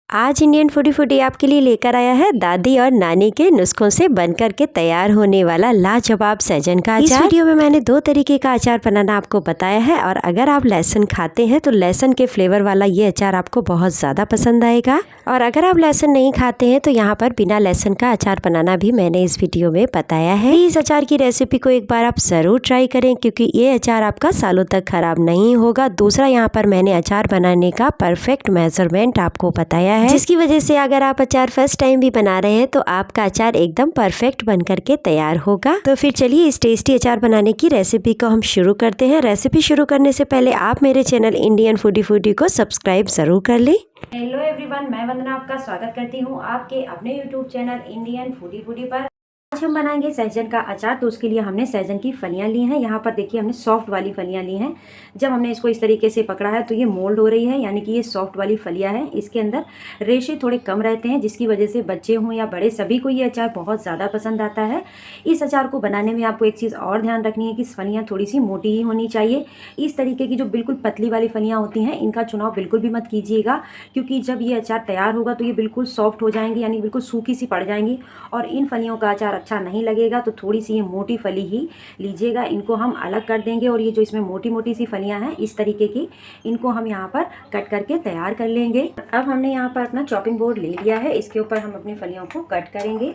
आज Indian foodie foodie आपके लिए लेकर आया है दादी और नानी के नुस्खों से बनकर के तैयार होने वाला लाजवाब सहजन का अचार। इस वीडियो में मैंने 2 तरीके का अचार बनाना आपको बताया है और अगर आप लहसुन खाते हैं तो लहसुन के फ्लेवर वाला ये अचार आपको बहुत ज़्यादा पसंद आएगा। और अगर आप लहसुन नहीं खाते हैं तो यहाँ पर बिना लहसुन का अचार बनाना भी मैंने इस वीडियो में बताया है। इस अचार की रेसिपी को एक बार आप ज़रूर ट्राई करें क्योंकि ये अचार आपका सालों तक खराब नहीं होगा। दूसरा, यहाँ पर मैंने अचार बनाने का परफेक्ट मेजरमेंट आपको बताया है, जिसकी वजह से अगर आप अचार फर्स्ट टाइम भी बना रहे हैं तो आपका अचार एकदम परफेक्ट बन करके तैयार होगा। तो फिर चलिए इस टेस्टी अचार बनाने की रेसिपी को हम शुरू करते हैं। रेसिपी शुरू करने से पहले आप मेरे चैनल इंडियन फूडी फूडी को सब्सक्राइब जरूर कर लें। हेलो एवरीवन, मैं वंदना आपका स्वागत करती हूँ आपके अपने YouTube channel Indian foodie foodie पर। आज हम बनाएंगे सहजन का अचार। तो उसके लिए हमने सहजन की फलियां ली हैं। यहाँ पर देखिए हमने सॉफ्ट वाली फलियां ली हैं। जब हमने इसको इस तरीके से पकड़ा है तो ये मोल्ड हो रही है, यानी कि ये सॉफ्ट वाली फलियां हैं। इसके अंदर रेशे थोड़े कम रहते हैं, जिसकी वजह से बच्चे हों या बड़े सभी को ये अचार बहुत ज़्यादा पसंद आता है। इस अचार को बनाने में आपको एक चीज़ और ध्यान रखनी है कि फलियाँ थोड़ी सी मोटी ही होनी चाहिए। इस तरीके की जो बिल्कुल पतली वाली फलियाँ होती हैं इनका चुनाव बिल्कुल भी मत कीजिएगा, क्योंकि जब ये अचार तैयार होगा तो ये बिल्कुल सॉफ्ट हो जाएंगी, यानी बिल्कुल सूखी सी पड़ जाएंगी और इन फलियों का अचार अच्छा नहीं लगेगा। तो थोड़ी सी ये मोटी फली ही लीजिएगा। इनको हम अलग कर देंगे और ये जो इसमें मोटी मोटी सी फलियां हैं इस तरीके की, इनको हम यहाँ पर कट करके तैयार कर लेंगे। अब हमने यहाँ पर अपना चॉपिंग बोर्ड ले लिया है, इसके ऊपर हम अपनी फलियों को कट करेंगे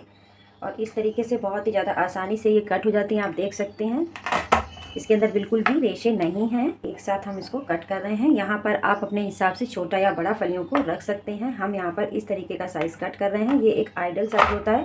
और इस तरीके से बहुत ही ज़्यादा आसानी से ये कट हो जाती हैं। आप देख सकते हैं इसके अंदर बिल्कुल भी रेशे नहीं हैं। एक साथ हम इसको कट कर रहे हैं। यहाँ पर आप अपने हिसाब से छोटा या बड़ा फलियों को रख सकते हैं। हम यहाँ पर इस तरीके का साइज़ कट कर रहे हैं। ये एक आइडियल साइज़ होता है,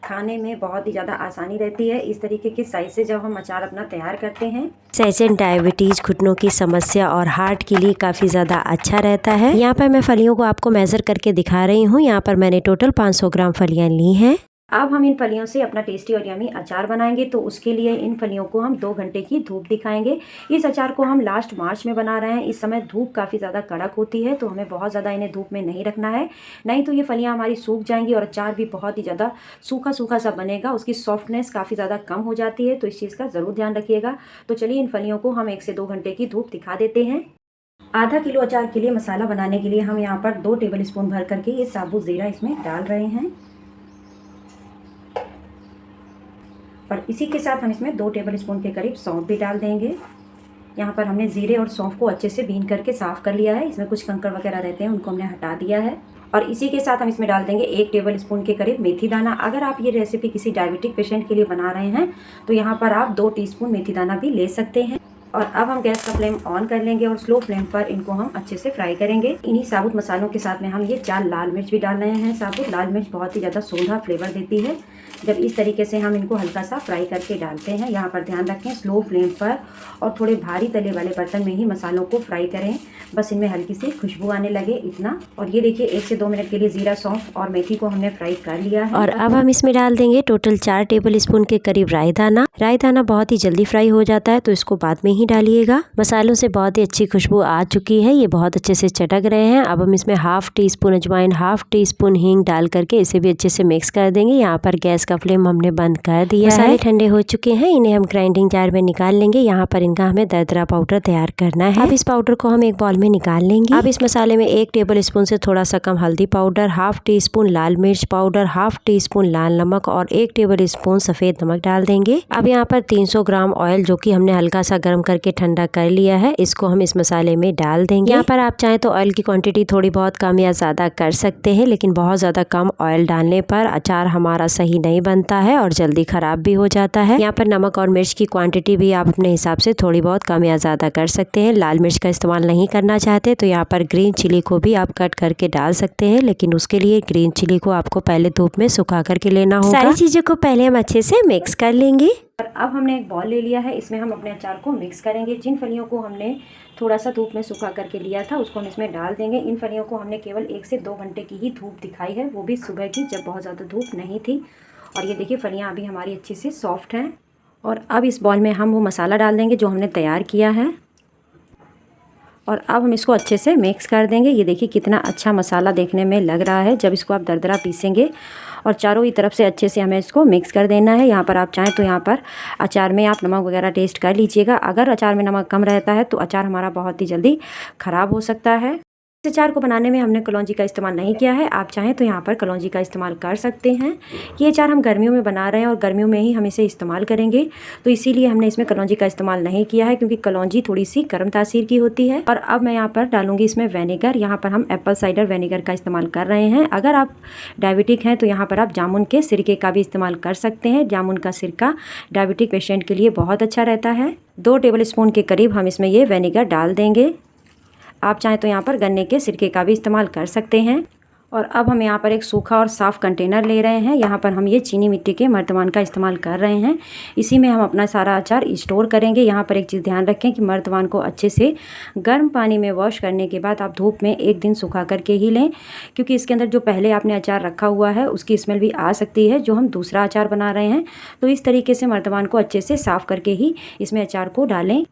खाने में बहुत ही ज़्यादा आसानी रहती है। इस तरीके के साइज़ से जब हम अचार अपना तैयार करते हैं, सहजन डायबिटीज़, घुटनों की समस्या और हार्ट के लिए काफ़ी ज़्यादा अच्छा रहता है। यहाँ पर मैं फलियों को आपको मेज़र करके दिखा रही हूँ। यहाँ पर मैंने टोटल 500 ग्राम फलियाँ ली हैं। अब हम इन फलियों से अपना टेस्टी और यमी अचार बनाएंगे। तो उसके लिए इन फलियों को हम 2 घंटे की धूप दिखाएंगे। इस अचार को हम लास्ट मार्च में बना रहे हैं। इस समय धूप काफ़ी ज़्यादा कड़क होती है, तो हमें बहुत ज़्यादा इन्हें धूप में नहीं रखना है, नहीं तो ये फलियाँ हमारी सूख जाएंगी और अचार भी बहुत ही ज़्यादा सूखा सूखा सा बनेगा। उसकी सॉफ्टनेस काफ़ी ज़्यादा कम हो जाती है, तो इस चीज़ का ज़रूर ध्यान रखिएगा। तो चलिए इन फलियों को हम 1 से 2 घंटे की धूप दिखा देते हैं। आधा किलो अचार के लिए मसाला बनाने के लिए हम यहाँ पर 2 टेबल स्पून भर करके ये साबुत ज़ीरा इसमें डाल रहे हैं और इसी के साथ हम इसमें 2 टेबल स्पून के करीब सौंफ भी डाल देंगे। यहाँ पर हमने ज़ीरे और सौंफ को अच्छे से बीन करके साफ़ कर लिया है। इसमें कुछ कंकड़ वगैरह रहते हैं, उनको हमने हटा दिया है। और इसी के साथ हम इसमें डाल देंगे 1 टेबल स्पून के करीब मेथी दाना। अगर आप ये रेसिपी किसी डायबिटिक पेशेंट के लिए बना रहे हैं तो यहाँ पर आप 2 टीस्पून मेथी दाना भी ले सकते हैं। और अब हम गैस का फ्लेम ऑन कर लेंगे और स्लो फ्लेम पर इनको हम अच्छे से फ्राई करेंगे। इन्हीं साबुत मसालों के साथ में हम ये 4 लाल मिर्च भी डाल रहे हैं। साबुत लाल मिर्च बहुत ही ज़्यादा सोंधा फ्लेवर देती है। जब इस तरीके से हम इनको हल्का सा फ्राई करके डालते हैं, यहाँ पर ध्यान रखें स्लो फ्लेम पर और थोड़े भारी तले वाले बर्तन में ही मसालों को फ्राई करें, बस इनमें हल्की सी खुशबू आने लगे इतना। और ये देखिए 1 से 2 मिनट के लिए ज़ीरा, सौंफ और मेथी को हमने फ्राई कर लिया है। और अब हम इसमें डाल देंगे टोटल 4 टेबल स्पून के करीब राई दाना। राई दाना बहुत ही जल्दी फ्राई हो जाता है, तो इसको बाद में ही डालिएगा। मसालों से बहुत ही अच्छी खुशबू आ चुकी है, ये बहुत अच्छे से चटक रहे हैं। अब हम इसमें 1/2 टीस्पून अजवाइन, 1/2 टीस्पून हींग डाल करके इसे भी अच्छे से मिक्स कर देंगे। यहाँ पर गैस का फ्लेम हमने बंद कर दिया है। मसाले ठंडे हो चुके हैं, इन्हें हम ग्राइंडिंग जार में निकाल लेंगे। यहाँ पर इनका हमें दरदरा पाउडर तैयार करना है। अब इस पाउडर को हम एक बॉल में निकाल लेंगे। अब इस मसाले में 1 टेबल स्पून से थोड़ा सा कम हल्दी पाउडर, 1/2 टीस्पून लाल मिर्च पाउडर, 1/2 टीस्पून लाल नमक और 1 टेबल स्पून सफ़ेद नमक डाल देंगे। अब यहाँ पर 300 ग्राम ऑयल, जो कि हमने हल्का सा गर्म करके ठंडा कर लिया है, इसको हम इस मसाले में डाल देंगे। यहाँ पर आप चाहें तो ऑयल की क्वांटिटी थोड़ी बहुत कम या ज़्यादा कर सकते हैं, लेकिन बहुत ज़्यादा कम ऑयल डालने पर अचार हमारा सही नहीं बनता है और जल्दी ख़राब भी हो जाता है। यहाँ पर नमक और मिर्च की क्वांटिटी भी आप अपने हिसाब से थोड़ी बहुत कम या ज़्यादा कर सकते हैं। लाल मिर्च का इस्तेमाल नहीं करना चाहते तो यहाँ पर ग्रीन चिली को भी आप कट करके डाल सकते हैं, लेकिन उसके लिए ग्रीन चिली को आपको पहले धूप में सुखा करके लेना होगा। सारी चीज़ों को पहले हम अच्छे से मिक्स कर लेंगे। और अब हमने एक बॉल ले लिया है, इसमें हम अपने अचार को मिक्स करेंगे। जिन फलियों को हमने थोड़ा सा धूप में सुखा करके लिया था उसको हम इसमें डाल देंगे। इन फलियों को हमने केवल 1 से 2 घंटे की ही धूप दिखाई है, वो भी सुबह की, जब बहुत ज़्यादा धूप नहीं थी। और ये देखिए फलियाँ अभी हमारी अच्छी से सॉफ्ट हैं। और अब इस बॉल में हम वो मसाला डाल देंगे जो हमने तैयार किया है और अब हम इसको अच्छे से मिक्स कर देंगे। ये देखिए कितना अच्छा मसाला देखने में लग रहा है जब इसको आप दरदरा पीसेंगे। और चारों ही तरफ से अच्छे से हमें इसको मिक्स कर देना है। यहाँ पर आप चाहें तो यहाँ पर अचार में आप नमक वगैरह टेस्ट कर लीजिएगा। अगर अचार में नमक कम रहता है तो अचार हमारा बहुत ही जल्दी ख़राब हो सकता है। इस अचार को बनाने में हमने कलौंजी का इस्तेमाल नहीं किया है। आप चाहें तो यहाँ पर कलौंजी का इस्तेमाल कर सकते हैं। ये अचार हम गर्मियों में बना रहे हैं और गर्मियों में ही हम इसे इस्तेमाल करेंगे, तो इसीलिए हमने इसमें कलौंजी का इस्तेमाल नहीं किया है, क्योंकि कलौंजी थोड़ी सी गर्म तासीर की होती है। और अब मैं यहाँ पर डालूंगी इसमें विनेगर। यहाँ पर हम एप्पल साइडर विनेगर का इस्तेमाल कर रहे हैं। अगर आप डायबिटिक हैं तो यहाँ पर आप जामुन के सिरके का भी इस्तेमाल कर सकते हैं। जामुन का सिरका डायबिटिक पेशेंट के लिए बहुत अच्छा रहता है। 2 टेबल स्पून के करीब हम इसमें ये विनेगर डाल देंगे। आप चाहें तो यहाँ पर गन्ने के सिरके का भी इस्तेमाल कर सकते हैं। और अब हम यहाँ पर एक सूखा और साफ़ कंटेनर ले रहे हैं। यहाँ पर हम ये चीनी मिट्टी के मर्तबान का इस्तेमाल कर रहे हैं। इसी में हम अपना सारा अचार स्टोर करेंगे। यहाँ पर एक चीज़ ध्यान रखें कि मर्तबान को अच्छे से गर्म पानी में वॉश करने के बाद आप धूप में 1 दिन सुखा करके ही लें, क्योंकि इसके अंदर जो पहले आपने अचार रखा हुआ है उसकी स्मेल भी आ सकती है जो हम दूसरा अचार बना रहे हैं। तो इस तरीके से मर्तबान को अच्छे से साफ़ करके ही इसमें अचार को डालें।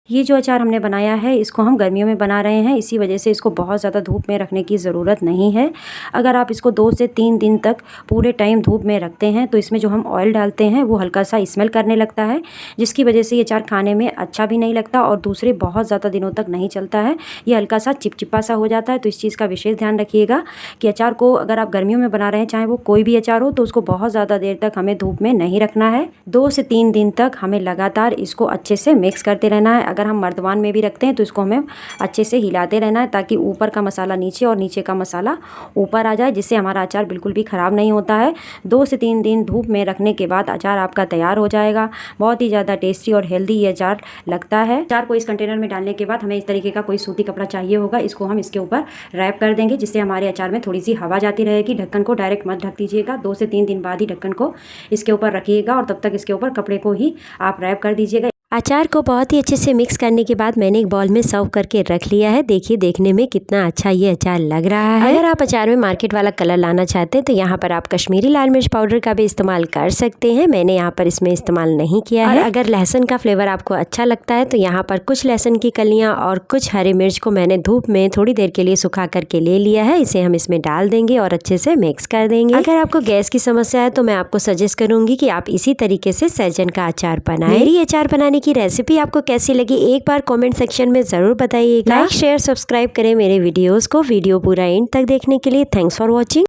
ये जो अचार हमने बनाया है इसको हम गर्मियों में बना रहे हैं, इसी वजह से इसको बहुत ज़्यादा धूप में रखने की ज़रूरत नहीं है। अगर आप इसको 2 से 3 दिन तक पूरे टाइम धूप में रखते हैं तो इसमें जो हम ऑयल डालते हैं वो हल्का सा स्मेल करने लगता है, जिसकी वजह से ये अचार खाने में अच्छा भी नहीं लगता और दूसरे बहुत ज़्यादा दिनों तक नहीं चलता है। ये हल्का सा चिपचिपा सा हो जाता है। तो इस चीज़ का विशेष ध्यान रखिएगा कि अचार को अगर आप गर्मियों में बना रहे हैं, चाहे वो कोई भी अचार हो, तो उसको बहुत ज़्यादा देर तक हमें धूप में नहीं रखना है। 2 से 3 दिन तक हमें लगातार इसको अच्छे से मिक्स करते रहना है। अगर हम मर्तबान में भी रखते हैं तो इसको हमें अच्छे से हिलाते रहना है, ताकि ऊपर का मसाला नीचे और नीचे का मसाला ऊपर आ जाए, जिससे हमारा अचार बिल्कुल भी ख़राब नहीं होता है। 2 से 3 दिन धूप में रखने के बाद अचार आपका तैयार हो जाएगा। बहुत ही ज़्यादा टेस्टी और हेल्दी ये अचार लगता है। अचार को इस कंटेनर में डालने के बाद हमें इस तरीके का कोई सूती कपड़ा चाहिए होगा। इसको हम इसके ऊपर रैप कर देंगे, जिससे हमारे अचार में थोड़ी सी हवा जाती रहेगी। ढक्कन को डायरेक्ट मत ढक दीजिएगा। 2 से 3 दिन बाद ही ढक्कन को इसके ऊपर रखिएगा और तब तक इसके ऊपर कपड़े को ही आप रैप कर दीजिएगा। अचार को बहुत ही अच्छे से मिक्स करने के बाद मैंने एक बॉल में सर्व करके रख लिया है। देखिए देखने में कितना अच्छा ये अचार लग रहा है। अगर आप अचार में मार्केट वाला कलर लाना चाहते हैं तो यहाँ पर आप कश्मीरी लाल मिर्च पाउडर का भी इस्तेमाल कर सकते हैं। मैंने यहाँ पर इसमें इस्तेमाल नहीं किया है। अगर लहसुन का फ्लेवर आपको अच्छा लगता है तो यहाँ पर कुछ लहसुन की कलियाँ और कुछ हरी मिर्च को मैंने धूप में थोड़ी देर के लिए सुखा करके ले लिया है। इसे हम इसमें डाल देंगे और अच्छे से मिक्स कर देंगे। अगर आपको गैस की समस्या है तो मैं आपको सजेस्ट करूंगी कि आप इसी तरीके से सहजन का अचार बनाएं। मेरी अचार बनाने की रेसिपी आपको कैसी लगी एक बार कमेंट सेक्शन में जरूर बताइएगा। लाइक शेयर सब्सक्राइब करें मेरे वीडियोस को। वीडियो पूरा एंड तक देखने के लिए थैंक्स फॉर वॉचिंग।